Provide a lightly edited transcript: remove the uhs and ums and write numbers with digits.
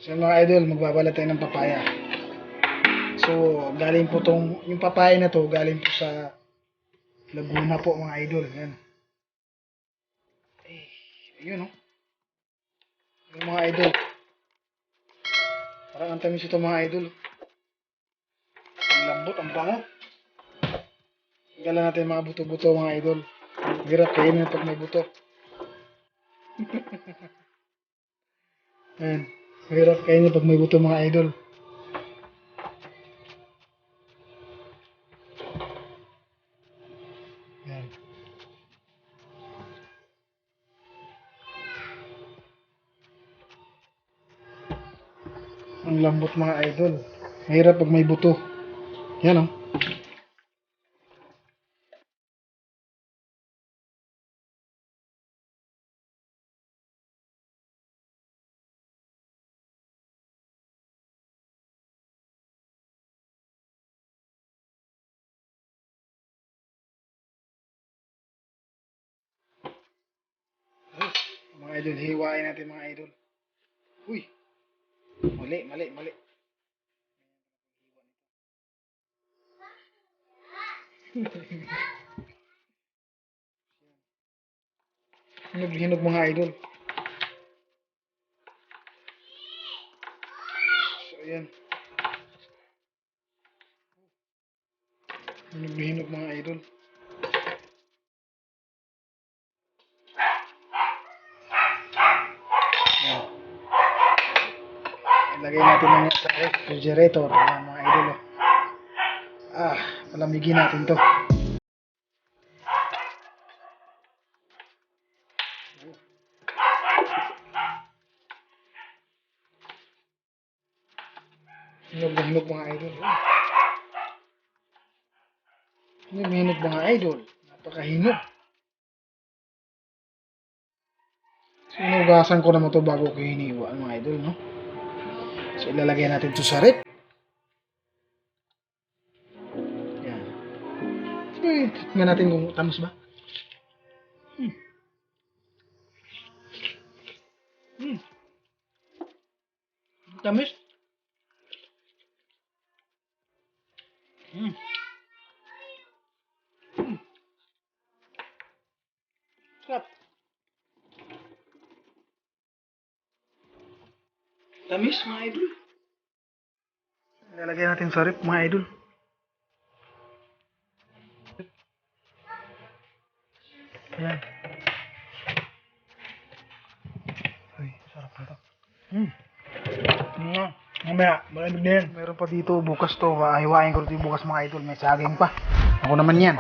So mga idol, magbabalat tayo ng papaya. So, galing po yung papaya na to, galing po sa Laguna po mga idol. Yan. Eh, yun yung mga idol. Parang ang tamis ito mga idol. Ang lambot, ang bango. Gala natin mga buto-buto mga idol. Hirap kainin pag may buto. Ayan. Hirap kainin pag may buto mga idol. Ayan. Ang lambot mga idol. Mahirap pag may buto. Yan mga idol, hiwain natin mga idol. Uy, mali. Hinog mga idol. So, ayan. Hinog mga idol. Ayan. Ilagay natin mga sa refrigerator. Ayan mga idol. Palamigin natin to. Hinog mga idol. Hinog mga idol. Napakahinog. So, inugasan ko naman to bago ko hiniwa mga idol, no? So, ilalagay natin to sa rep. Yan. So, tingnan natin kung tamis ba. Tamis. Sarap. Tamis mga idol. Ilalagay natin sa rep mga idol. Ayan. Uy, sarap na to. Mamaya, malamig na yan. Meron pa dito bukas to. Hiwain ko dito bukas mga idol. May saging pa. Ako naman yan.